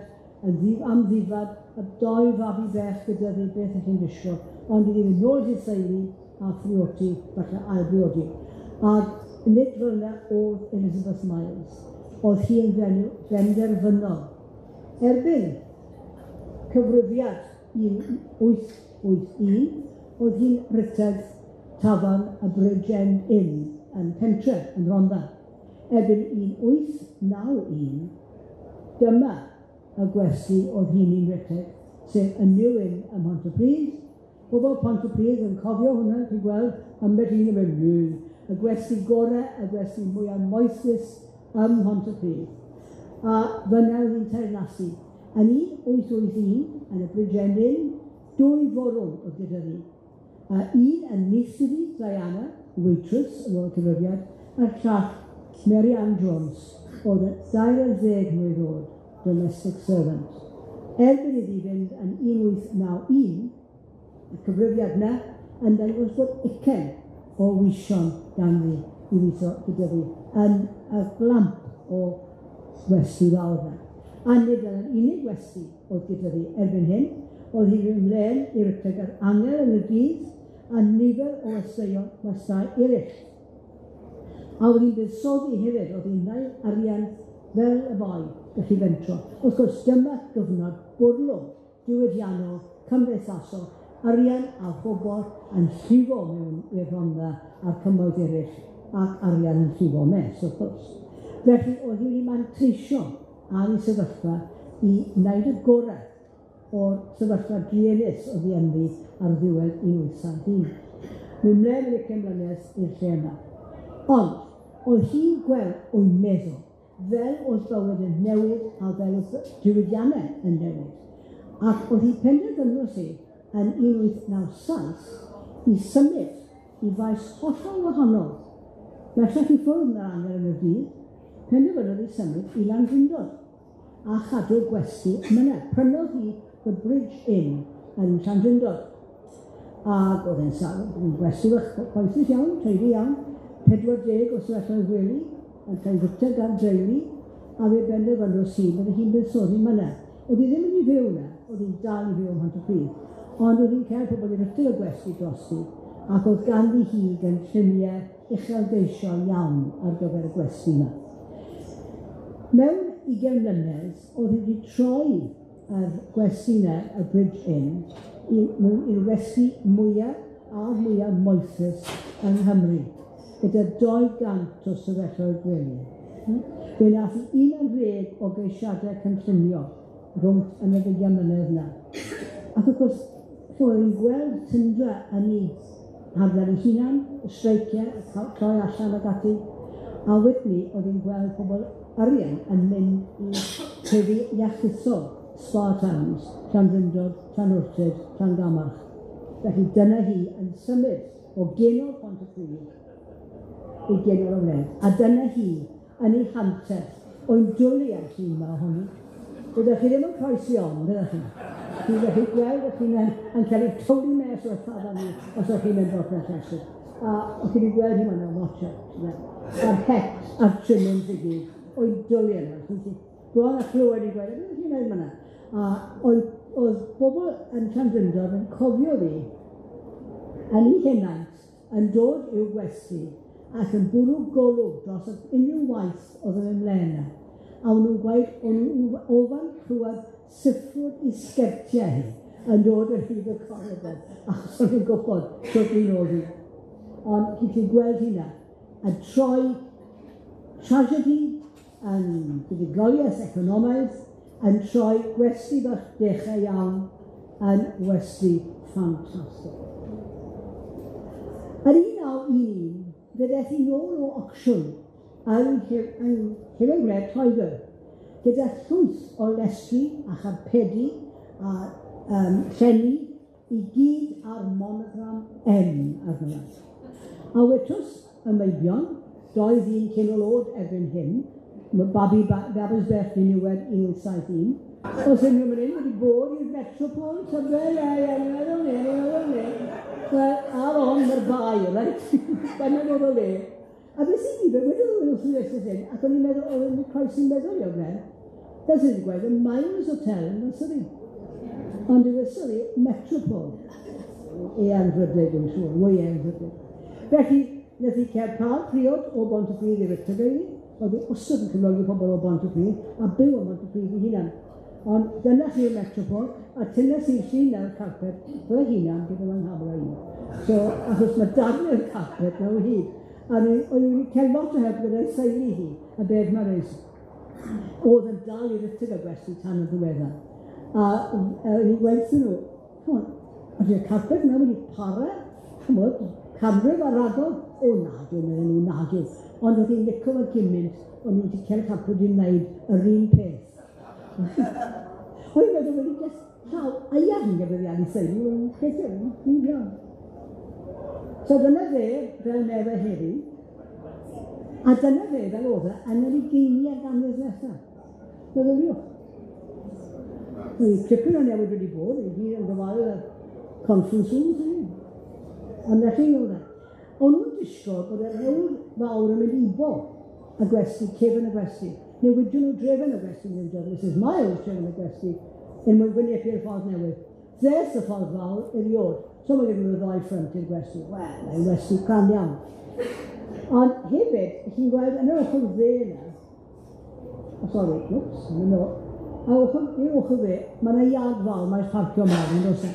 am ddifad, a 2 fabi bech gyda fi beth ydych chi'n disgo, ond i ddim yn ôl i'r theulu a phrioti, falle ailbriodi. A nid fel yna oedd Elizabeth Miles. Oedd hi yn benderfynol. Erbyn cyfrifiad 1881, oedd hi'n rytedd tafarn y Bridgend Inn yn Pentre, yn Rhondda. Erbyn 1891, dyma y gwesti oedd hi'n un rytedd, sef y newyn ym Mhontypridd. Pobl Pontypridd yn cofio hwnna, chi'n gweld, ambell un yn mynd, y gwesti gorau, y gwesti mwyaf moethus ym Mhontypridd. A fyna oedd hi'n teyrnasu. Yn 1881, yn y Bridgenin, 2 forwm oedd gyda fi. Un yn neithri Diana, waitress, yn ôl cyfrifiad, a'r llall Mary Ann Jones, oedd y 20 mlwydd oed, domestic servant. Erbyn iddi fynd yn 1891, y cyfrifiad yna, yn dangos bod ucen o wision ganddi i weithio gyda fi yn y glamp o gwesti fawr yna. A nid yn unig gwesti oedd gyda fi erbyn hyn, oedd hi'n ymlaen i'r tegar angel yn y dydd a nifer o westau eraill. A oedd hi'n buddsoddi hefyd, oedd hi'n neud arian fel y boi gallu fentro. Wrth gwrs, dyma gyfnod bwrlwg diwydiannol, cymdeithasol, arian a phobl yn llifo mewn i'r rhondda a'r cymoedd eraill ac arian yn llifo mes, wrth gwrs. Felly, oedd hi'n manteisio ar ei sefyllfa i wneud y gorau o'r sefyllfa drienus oedd hi ynddi ar ddiwedd 1891. Mae'n mlaen yn y cymlynedd i'r lle yna. Ond, oedd hi'n gweld o'i meddwl fel oedd bywyd yn newid a fel oedd diwydiannau yn newid. Ac oedd hi penderfynu si yn 1897 i symud i faes hollol wahanol. Bellach i ffwrdd yn yr angel yn y dydd, penderfynodd i symud i Landrindod a chadw gwesti myna. Prynodd hi the Bridge Inn yn Llandrindod. Ac oedd e'n gwesti cyhoeddus iawn, treiddi iawn, 40 o sefyllfaoedd wely, yn cael fyta gan dreuli, a fe benderfynu si, bydde hi'n buddsoddi myna. Oedd hi ddim yn ei fyw yna, oedd hi'n dal i fyw ym Mhontypridd, ond oedd hi'n cael pobl i rythu y gwesti drosti, ac oedd ganddi hi gynlluniau uchelgeisiol iawn ar gyfer y gwesti yna. Mewn 20 mlynedd, oedd hi wedi troi yr gwesti yna, y Bridge Inn, i'r gwesti mwyaf a mwyaf moethus yng Nghymru, gyda 200 o sefyllfaoedd gwely. Fe nath i 11 o geisiadau cynllunio rhwng yn y 20 mlynedd yna. Ac wrth gwrs, roedd hi'n gweld tyndra yn ei harddar ei hunan, y streiciau, y troi allan ag ati, a wedyn oedd hi'n gweld pobl arian yn mynd i trefi iachusol, Spa Towns, Llandrindod, Llanwrtyd, Llangamach. Felly dyna hi yn symud o genol Pontypridd i genol o wled. A dyna hi yn ei hantell o'n dwlu ar llun yma ohoni. Byddwch chi ddim yn croesi on, byddwch chi. Chi'n gallu gweld o'ch chi'n yn cael ei tywlu mes o'r ffadda ni os o'ch chi'n mynd o'r llesig. A o'ch chi'n gweld hi yma watch it. A'r het a'r trimmings i gyd. O'i dwlu yma. Bron a clywed i gweud, beth chi'n gwneud yma? A oedd bobl yn Llandrindod yn cofio fi yn ei henaint yn dod i'w gwesti ac yn bwrw golwg dros unrhyw waith oedd yn ymlaen yna. A o'n nhw'n gweud, o'n nhw'n ofan clywed syffrwd i sgertiau hi yn dod o hyd y corridor, achos o'n nhw'n gwybod sut ni'n oedd hi. Ond chi chi'n gweld hynna, yn troi tragedy yn buddugoliaeth economaidd, yn troi gwesti bach dechrau iawn yn westi ffantastig. Yr 1911, fyddech chi nôl o auction yn Ceinwen Tiger, gyda llwyth o lestri a charpedi a llenni i gyd ar monogram M arno. A wetws y meibion, doedd un cynol oed erbyn hyn, babi Babys Beth Menywod 1871. Os yn Nghymru wedi bod i'r Metropol, tyfel, meddwl ne. Ar on mae'r bai, reit? Dyna'n oedd o le. A beth sy'n dweud, wedodd o'n wrth i hyn, ac o'n i'n meddwl, oedd yn croesi'n meddwl i'w glen. Dys wedi gweud, y Miles Hotel yn Surrey. Ond yw Surrey Metropol. Anrhyddig yn siŵr, mwy anrhyddig. Felly, wnaeth i cael par priod o Bontypridd i'r Ritagreini, oedd i wastad yn cyflogi pobl o Bontypridd, a byw o Bontypridd i hunan. Ond dyna chi'r Metropol, a tyna sy'n llun ar y carpet, fy hunan gyda fy nghamera un. So, achos mae darnau'r carpet na o hyd. A o'n i'n cael lot o help gyda'i seili hi, a Beth Maris. Oedd yn dal i ryttig y gwesti tan y ddiweddar. A ni gweithio nhw, ydy'r carpet yma wedi para, canrif ar agor, o nag yw nhw, nag yw. Ond oedd hi'n licio fo gymaint, o'n i wedi cael carpet i'n wneud yr un peth. Oedd wedi wedi just llaw, a iawn yn gyfeiriad i seili, o'n peth yw'n iawn. So dyna fe, fel nefa heddi, a dyna fe fel oedd e yn yr ugeiniau ganrif nesaf. Meddyliwch. Tipyn o newid wedi bod, i gyd yn gyfael y conference rooms yn ond na chi oedd e. O'n nhw'n disgwyl bod yr hewl fawr yn mynd i bo y gwesti, cefn y gwesti. Neu wedyn nhw drefn y gwesti, Mrs Miles drefn y gwesti, unwaith wynebu'r ffordd newydd. Ddes y ffordd fawr eriod. So mae gen nhw'r ddau ffrant i'r gwesti. Wel, mae'n gwesti cran iawn. Ond hefyd, chi'n gweld yn yr ochr dde yna, a i'r ochr dde, mae yna iard fawr, mae'n parcio mawr yn dos e.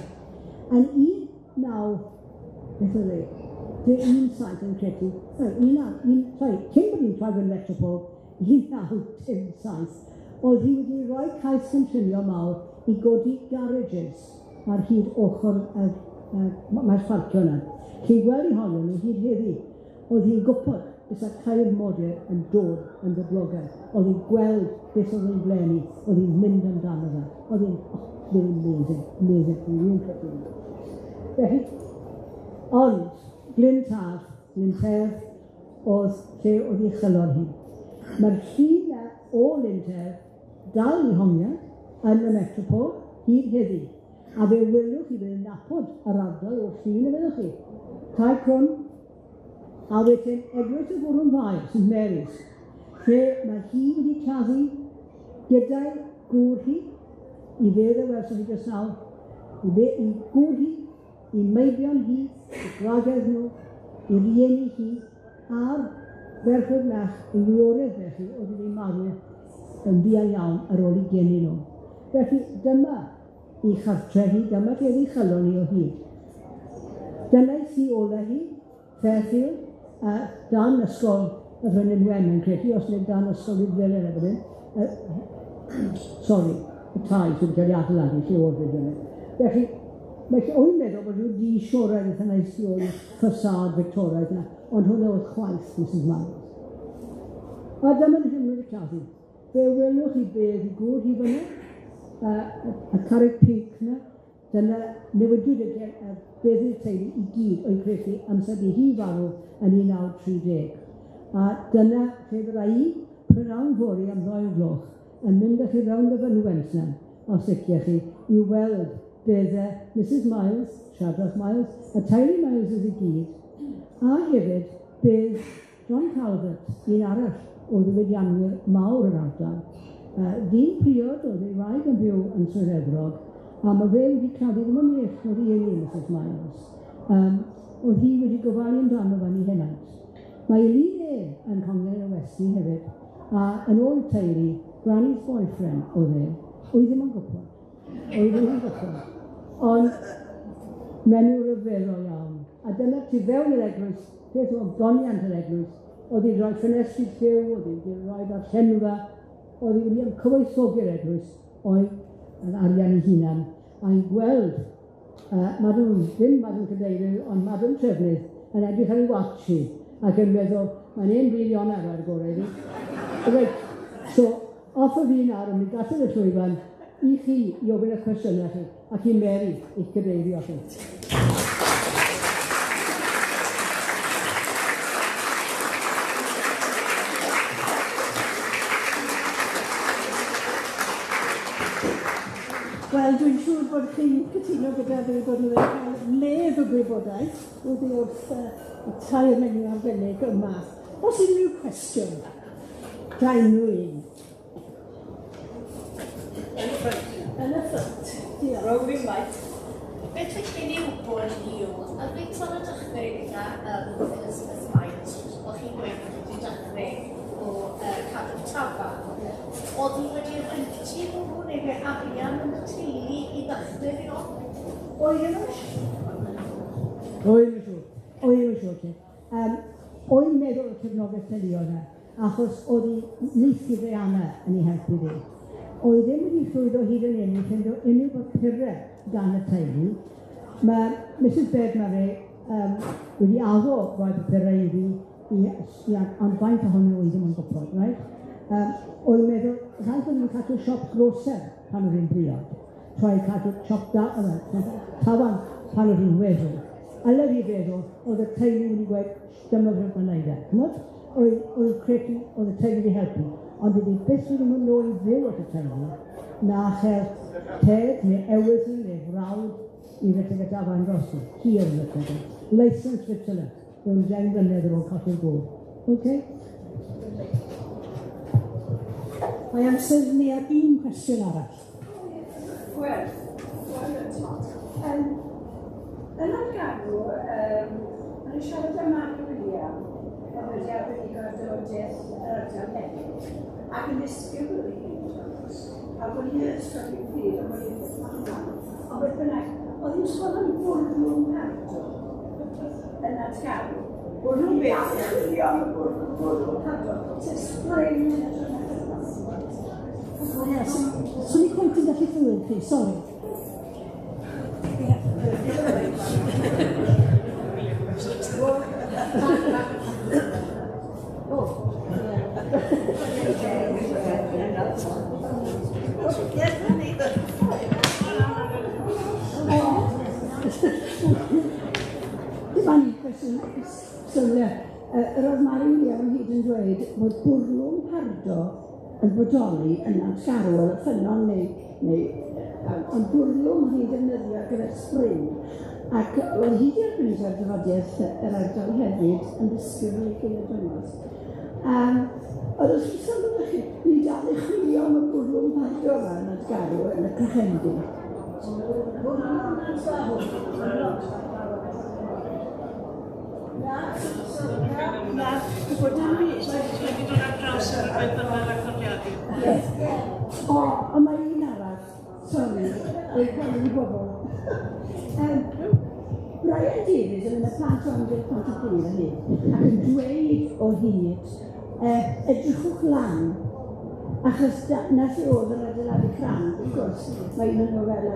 Yn 19, beth oedd e? Un saith yn credu, cyn bod ni'n trafod yn Metropol, 1997, oedd hi wedi rhoi cais cynllunio mawr i godi garages ar hyd ochr mae'r parcio yna. Chi'n gweld i honno nhw hyd heddi, oedd hi'n gwybod beth y cair modur yn dod yn ddyblogaeth. Oedd hi'n gweld beth oedd hi'n bleni, oedd hi'n mynd amdano fe. Oedd hi'n, ddim amazing, hi'n credu. Felly, ond, Glyn Taf, Glyn Taf, oedd lle oedd ei chylon hi. Mae'r llun o Glyn Taf dal i hongiad yn y Metropol hyd heddi. A fe welwch chi fydd yn napod yr ardal o'r llun y fyddwch chi. Tai Crwn, a wedyn Edward y Gwrwn Fai, St Mary's, lle mae hi wedi claddu gyda'i gŵr hi, i fedd y welsoch chi jyst nawr, i gŵr hi, i meibion hi, i gwagedd nhw, i rieni hi, a'r ferchwyd mech, i wiorydd felly, oedd wedi marw yn ddian iawn ar ôl i geni nhw. Felly dyma i chartre hi, dyma lle i chylon hi o hyd. Dyna i si ola hi, Fairfield, dan ysgol y Menywod yn credu, os nid dan ysgol i'r Felin efo hyn. Sorry, y tai sy'n cael ei adeiladu, lle oedd fe dyna. Felly, o'n meddwl bod rhyw di siorau eitha neis i o'r ffasad Victoriaid yna, ond hwnna oedd chwaith Mrs Miles. A dyma'n hynny'n y claddu. Fe welwch chi beth i gŵr hi fyna, y carreg pink yna, dyna newidwyd y beth i'r teulu i gyd o'i credu amser i hi farw yn 1930. A dyna lle fydda i, prynawn fori am 2 gloch, yn mynd â chi rawn y fynwent yna, os liciach chi, i weld beth Mrs Miles, Siaradwyr Miles, y teulu Miles ydi gyd, a hefyd beth John Calvert, un arall o ddiwydianwyr mawr yr ardal. Ddyn priod oedd ei wraig yn byw yn Sir Efrog, a mae fe wedi claddu ddim yn neall oedd ei eni Mrs Miles. Oedd hi wedi gofalu amdano fan i hynny. Mae Elin yn Conglen y Westi hefyd, a yn ôl teulu, Granny's boyfriend oedd e, oedd ddim yn gwybod. Ond menw ryfelol iawn. A dyna ti fewn i'r eglwys, beth o'n goniant yr eglwys, oedd hi'n rhoi ffenestri lliw, oedd hi'n rhoi darllenfa, oedd hi wedi cyfoethogi'r eglwys o'i arian ei hunan, a'n gweld ddim Madam Cadeirydd, ond Madam Trefnwyr yn edrych ar ei watch ac yn meddwl, mae'n un brilion ar gorau ni. Reit, so, off o fi nawr, yn mynd gallwn y llwyfan, i chi i ofyn y cwestiynau chi, ac i Mary i'ch cadeirio chi. Wel, dwi'n siŵr bod chi'n cytuno gyda fi bod nhw'n cael lef y gwybodaeth oddi wrth y tair menyw arbennig yma. Os unrhyw cwestiwn, gael nhw un. Yn y ffrant. Diolch. Rwy'n fi'n maith. Beth wy'n gen i wybod yw, a fi'n son o dechrau gyda Elizabeth Miles, o chi'n gweud bod wedi dechrau o cadw tafa. Oedd hi wedi rhentu nhw neu fe arian yn y teulu i ddechrau fi o? O'i ddim yn siŵr. O'i'n meddwl y cefnogaeth teuluodd e, achos oedd hi neithio fe Anna yn ei helpu fi. oedd ddim wedi llwyddo hyd yn hyn i ffeindio unrhyw bapurau gan y teulu. Mae Mrs Beth wedi addo rhoi bapurau i fi, ond faint ohonyn nhw ddim yn gwybod, right? Oedd meddwl, rhaid bod ni'n cadw siop groser pan oedd hi'n briod. Troi cadw siop tawan pan oedd hi'n weddol. A le fi feddwl, oedd y teulu wedi gweud, dyma fydd yn neud e. Oedd credu, oedd y teulu wedi helpu. Ond wedi beth wedi nhw'n nôl i fyw at y teulu, na chael ted neu ewythu neu frawd i fethu fe dafa'n drosti. Hir yn y teulu. Licence Switzerland. Rwy'n 10 blynedd ar ôl colli'r gŵr. Okay? Mae amser ni ar un cwestiwn arall. Wel, yn o'r garw, yn siarad am Mark William, oedd wedi wedi gradodiaeth yr ardal hefyd, ac yn ddisgybl i hyn, a bod ni'n ysgol i'n ffyr, a bod ni'n ddysgu, ond beth bynnag, oedd hi'n sôn am bwrlwm cardo yn at garw. Bwrlwm beth? Bwrlwm cardo, sef spring yn y Swn i cwnt yn gallu ffwyd chi, sori. Dyma ni cwestiwn sylwi. Yr oedd Mari William hyd yn dweud bod bwrlwm pardo yn bodoli yn atgarol y ffynon ond bwrlwm hi'n defnyddio gyda'r spring. Ac oedd hi wedi arbenigo ar dyfodiaeth yr ardal hefyd yn ddisgybl i gilydd dwynos. Oedd os chi sylwch chi, ni dal i chwilio am y bwrlwm pardo yma yn atgarol yn y Cychendi. Na, bod yn byd. Wedi dod ar draws yr beth yma'r recordiadu. O, mae un arall, sori, ei gweld i bobl. Brian Davies yn y plant o'n dweud pont y bryd yn hyn, ac yn dweud o hyd, edrychwch lan, achos na lle oedd yr adeiladu crand, wrth gwrs, mae un yn nhw fel yr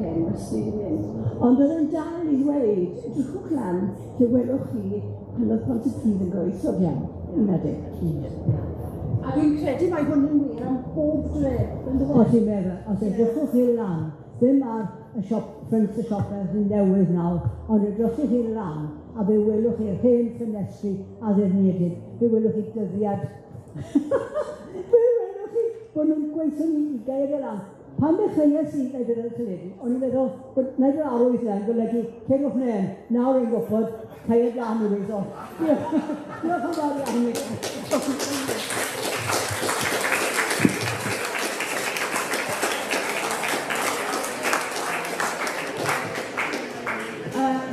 hyn, os di wedi mynd. Ond oedd yn dal i ddweud, edrychwch lan, lle welwch chi, pan oedd pont y bryd yn gweithio iawn, yna di. A dwi'n credu mae hwn yn wir am bob dref. Os i'n meddwl, os edrychwch chi lan, ddim ar y siop, ffrynt y siop yn newydd nawr, ond edrychwch chi lan, a fe welwch chi'r hen ffenestri a ddefnyddid, fe welwch chi dyddiad. Fe welwch chi bod nhw'n gweithio ni i gair y lan. Pan ddechreuais i wneud yr teledu, o'n i'n meddwl bod wneud yr arwydd yn golygu, ceirwch neu, nawr ein gwybod, cael lan i weithio. Diolch yn fawr iawn i.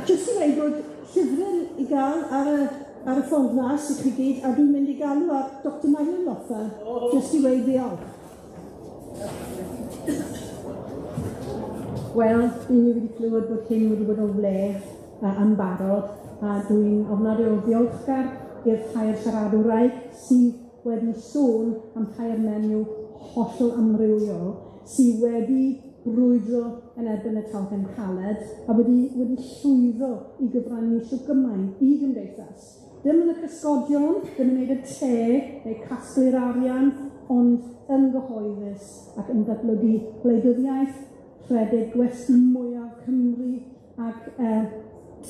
Jyst i dweud bod llyfrau i gael ar y ffordd nas i chi gyd, a dwi'n mynd i galw ar Dr Marion Loffa, jyst i dweud ddiolch. Wel, dwi wedi clywed bod hyn wedi bod o fledd yn barod, a dwi'n ofnadwy o ddiolchgar i'r tair siaradwraig sydd wedi sôn am tair menyw hollol amrywiol, sydd wedi brwydro yn erbyn y talcen caled, a wedi llwyddo i gyfrannu sy'n gymaint i gymdeithas. Dim yn y cysgodion, ddim yn gwneud y te neu casglu'r arian, ond yn gyhoeddus ac yn datblygu gwleidyddiaeth, rhedeg gwesti mwyaf Cymru, ac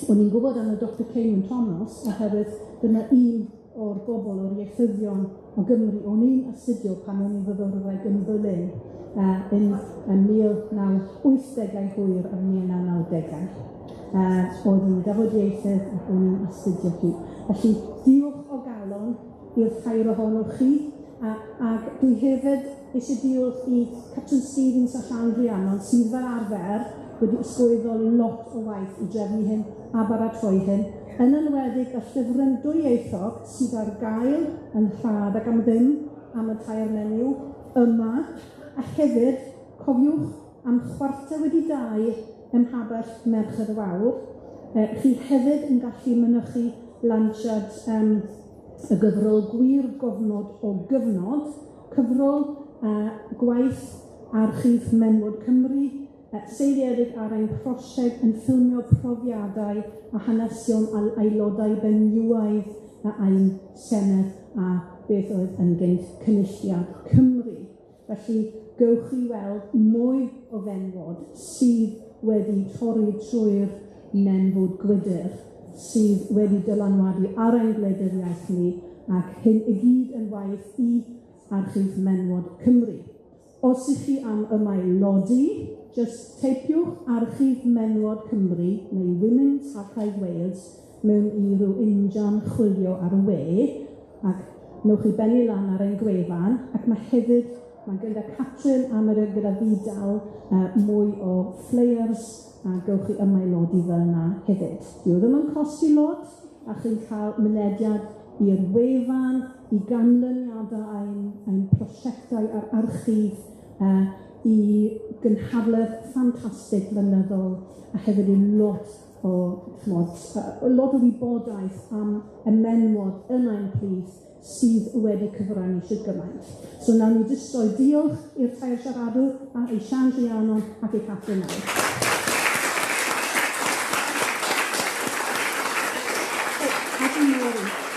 o'n i'n gwybod am y Dr Ceinwen oherwydd dyna un o'r bobl o'r ieithyddion o Gymru. O'n i'n astudio pan o'n i'n fyfyrwraig yn Berlin yn 1980au hwyr a 1990au. Oedd yn dafodieithydd ac o'n i'n astudio chi. Felly, diolch o galon i'r tair ohonoch chi, ac dwi hefyd eisiau diolch i Catrin Stevens a Llan Rhiannon sydd fel arfer wedi ysgwyddo lot o waith i drefnu hyn a baratoi hyn, yn enwedig y llyfrau dwyieithog sydd ar gael yn rhad ac am ddim am y tair menyw yma, a hefyd cofiwch am chwarter wedi dau ym Mhabell Merched y Wawr. Chi hefyd yn gallu mynychu lawnsiad y gyfrol Gwir Gofnod o Gyfnod, cyfrol gwaith Archif Menywod Cymru, seiliedig ar ein prosiect yn ffilmio profiadau a hanesion aelodau benywaidd ein Senedd a beth oedd yn gynt Cynulliad Cymru. Felly, gewch chi weld mwy o fenywod sydd wedi torri trwy'r nenfwd gwydr, sydd wedi dylanwadu ar ein gwleidyddiaeth ni, ac hyn i gyd yn waith i Archif Menywod Cymru. Os ych chi am ymaelodi, just teipiwch Archif Menywod Cymru neu Women's Archive Wales mewn i ryw injan chwilio ar y we, ac newch chi benni lan ar ein gwefan, ac mae hefyd, mae gyda Catrin a mae gyda fi dal mwy o flyers a gewch chi ymaelodi fel yna hefyd. Dyw ddim yn costi lot, a chi'n cael mynediad i'r wefan, i ganlyniadau ein prosiectau ar archif, i gynhadledd ffantastig blynyddol, a hefyd i lot o wybodaeth am y menywod yn ein plith sydd wedi cyfrannu sydd gymaint. So nawn ni jyst roi diolch i'r tair siaradwr a i Sian Rhiannon ac i Catrin nawr. Ac i Mori.